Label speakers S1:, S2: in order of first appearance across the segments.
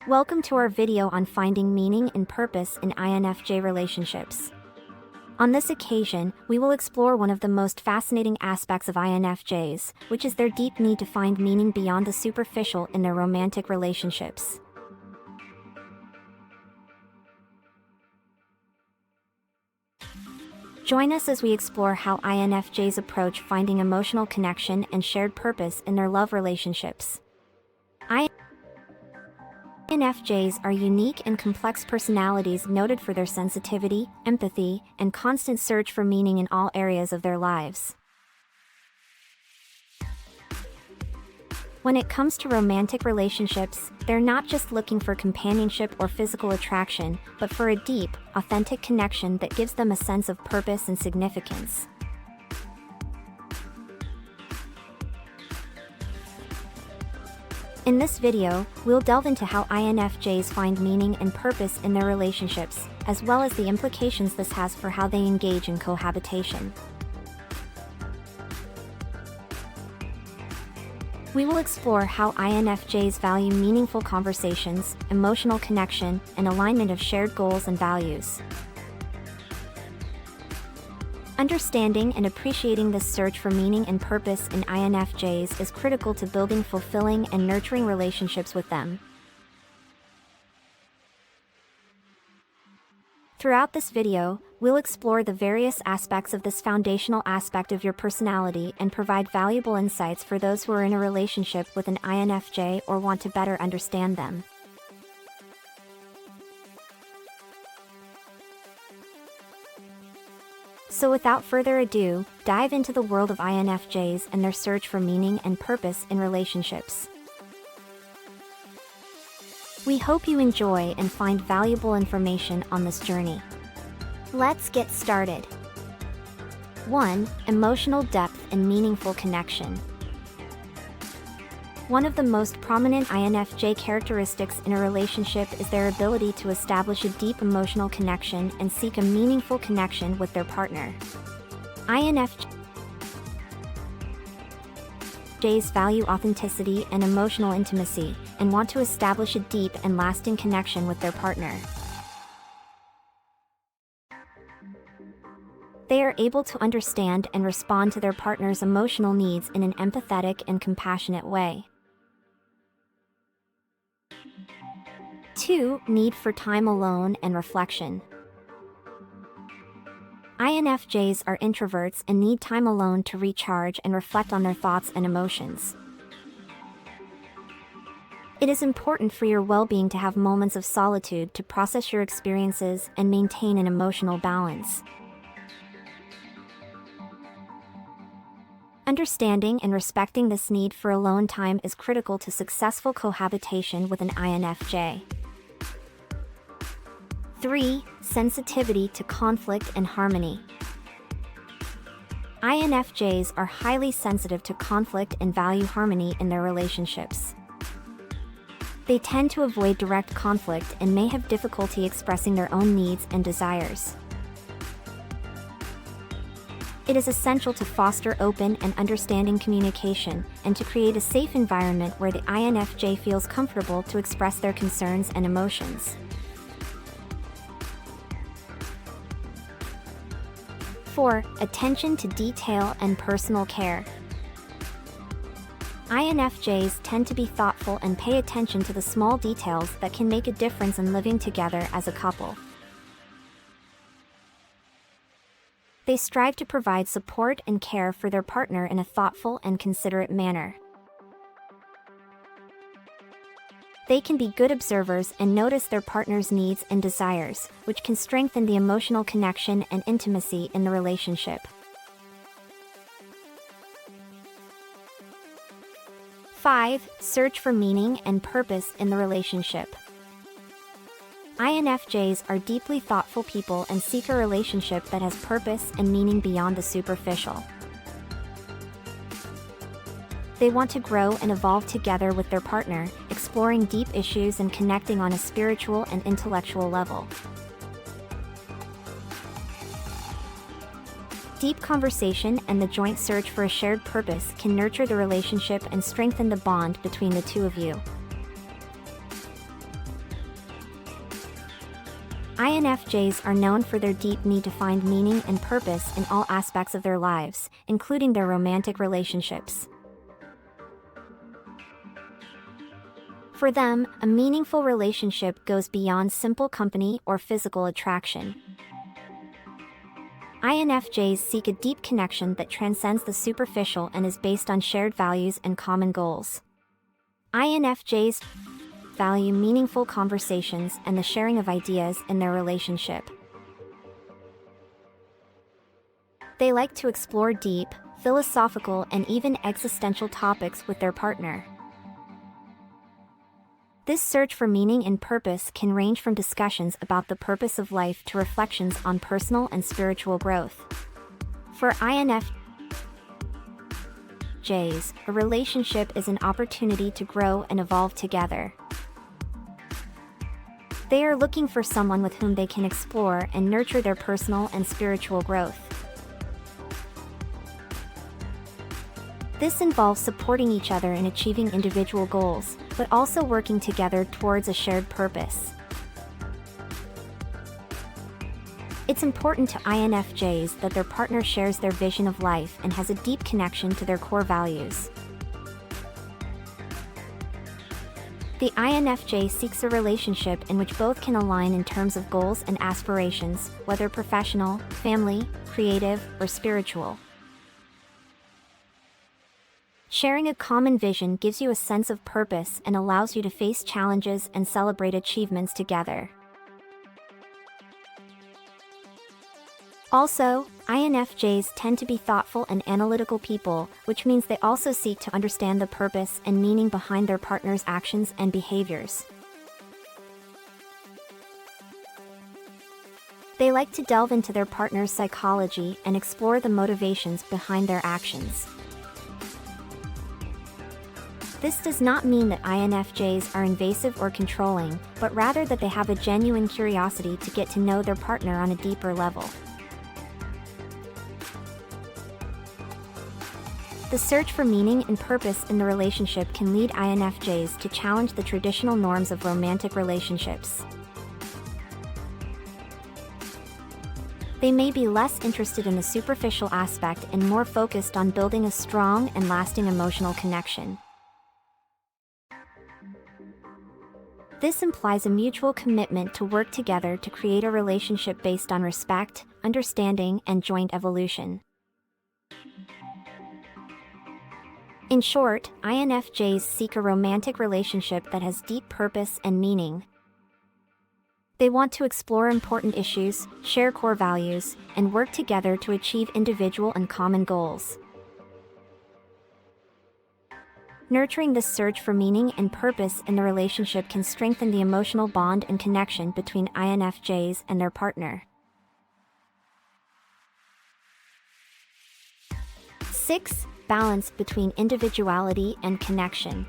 S1: Welcome to our video on finding meaning and purpose in INFJ relationships. On this occasion, we will explore one of the most fascinating aspects of INFJs, which is their deep need to find meaning beyond the superficial in their romantic relationships. Join us as we explore how INFJs approach finding emotional connection and shared purpose in their love relationships. INFJs are unique and complex personalities noted for their sensitivity, empathy, and constant search for meaning in all areas of their lives. When it comes to romantic relationships, they're not just looking for companionship or physical attraction, but for a deep, authentic connection that gives them a sense of purpose and significance. In this video, we'll delve into how INFJs find meaning and purpose in their relationships, as well as the implications this has for how they engage in cohabitation. We will explore how INFJs value meaningful conversations, emotional connection, and alignment of shared goals and values. Understanding and appreciating this search for meaning and purpose in INFJs is critical to building fulfilling and nurturing relationships with them. Throughout this video, we'll explore the various aspects of this foundational aspect of your personality and provide valuable insights for those who are in a relationship with an INFJ or want to better understand them. So without further ado, dive into the world of INFJs and their search for meaning and purpose in relationships. We hope you enjoy and find valuable information on this journey. Let's get started. 1. Emotional depth and meaningful connection. One of the most prominent INFJ characteristics in a relationship is their ability to establish a deep emotional connection and seek a meaningful connection with their partner. INFJs value authenticity and emotional intimacy, and want to establish a deep and lasting connection with their partner. They are able to understand and respond to their partner's emotional needs in an empathetic and compassionate way. 2. Need for time alone and reflection. INFJs are introverts and need time alone to recharge and reflect on their thoughts and emotions. It is important for your well-being to have moments of solitude to process your experiences and maintain an emotional balance. Understanding and respecting this need for alone time is critical to successful cohabitation with an INFJ. 3. Sensitivity to conflict and harmony. INFJs are highly sensitive to conflict and value harmony in their relationships. They tend to avoid direct conflict and may have difficulty expressing their own needs and desires. It is essential to foster open and understanding communication, and to create a safe environment where the INFJ feels comfortable to express their concerns and emotions. 4. Attention to detail and personal care. INFJs tend to be thoughtful and pay attention to the small details that can make a difference in living together as a couple. They strive to provide support and care for their partner in a thoughtful and considerate manner. They can be good observers and notice their partner's needs and desires, which can strengthen the emotional connection and intimacy in the relationship. 5. Search for meaning and purpose in the relationship. INFJs are deeply thoughtful people and seek a relationship that has purpose and meaning beyond the superficial. They want to grow and evolve together with their partner, exploring deep issues and connecting on a spiritual and intellectual level. Deep conversation and the joint search for a shared purpose can nurture the relationship and strengthen the bond between the two of you. INFJs are known for their deep need to find meaning and purpose in all aspects of their lives, including their romantic relationships. For them, a meaningful relationship goes beyond simple company or physical attraction. INFJs seek a deep connection that transcends the superficial and is based on shared values and common goals. INFJs value meaningful conversations and the sharing of ideas in their relationship. They like to explore deep, philosophical, and even existential topics with their partner. This search for meaning and purpose can range from discussions about the purpose of life to reflections on personal and spiritual growth. For INFJs, a relationship is an opportunity to grow and evolve together. They are looking for someone with whom they can explore and nurture their personal and spiritual growth. This involves supporting each other in achieving individual goals, but also working together towards a shared purpose. It's important to INFJs that their partner shares their vision of life and has a deep connection to their core values. The INFJ seeks a relationship in which both can align in terms of goals and aspirations, whether professional, family, creative, or spiritual. Sharing a common vision gives you a sense of purpose and allows you to face challenges and celebrate achievements together. Also, INFJs tend to be thoughtful and analytical people, which means they also seek to understand the purpose and meaning behind their partner's actions and behaviors. They like to delve into their partner's psychology and explore the motivations behind their actions. This does not mean that INFJs are invasive or controlling, but rather that they have a genuine curiosity to get to know their partner on a deeper level. The search for meaning and purpose in the relationship can lead INFJs to challenge the traditional norms of romantic relationships. They may be less interested in the superficial aspect and more focused on building a strong and lasting emotional connection. This implies a mutual commitment to work together to create a relationship based on respect, understanding, and joint evolution. In short, INFJs seek a romantic relationship that has deep purpose and meaning. They want to explore important issues, share core values, and work together to achieve individual and common goals. Nurturing this search for meaning and purpose in the relationship can strengthen the emotional bond and connection between INFJs and their partner. 6. Balance between individuality and connection.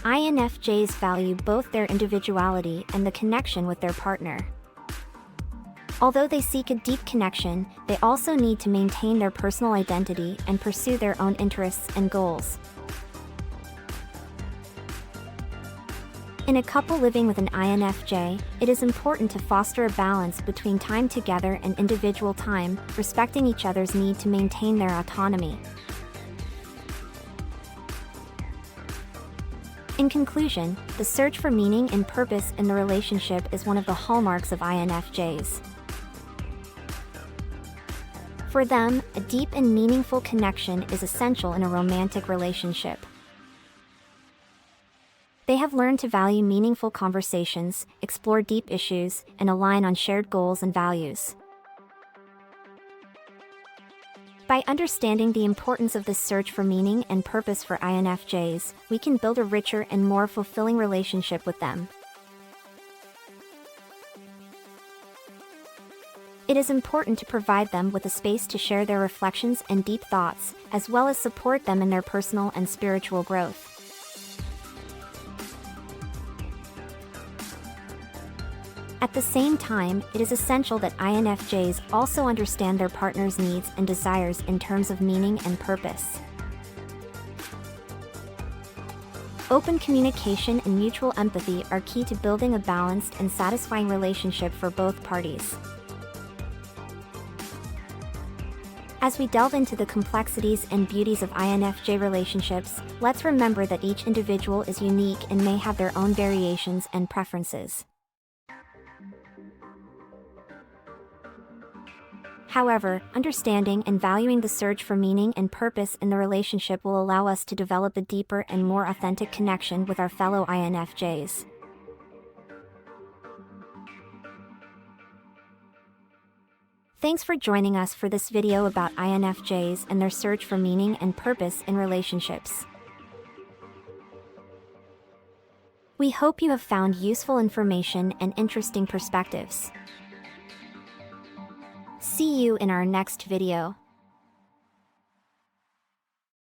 S1: INFJs value both their individuality and the connection with their partner. Although they seek a deep connection, they also need to maintain their personal identity and pursue their own interests and goals. In a couple living with an INFJ, it is important to foster a balance between time together and individual time, respecting each other's need to maintain their autonomy. In conclusion, the search for meaning and purpose in the relationship is one of the hallmarks of INFJs. For them, a deep and meaningful connection is essential in a romantic relationship. They have learned to value meaningful conversations, explore deep issues, and align on shared goals and values. By understanding the importance of this search for meaning and purpose for INFJs, we can build a richer and more fulfilling relationship with them. It is important to provide them with a space to share their reflections and deep thoughts, as well as support them in their personal and spiritual growth. At the same time, it is essential that INFJs also understand their partner's needs and desires in terms of meaning and purpose. Open communication and mutual empathy are key to building a balanced and satisfying relationship for both parties. As we delve into the complexities and beauties of INFJ relationships, let's remember that each individual is unique and may have their own variations and preferences. However, understanding and valuing the search for meaning and purpose in the relationship will allow us to develop a deeper and more authentic connection with our fellow INFJs. Thanks for joining us for this video about INFJs and their search for meaning and purpose in relationships. We hope you have found useful information and interesting perspectives. See you in our next video.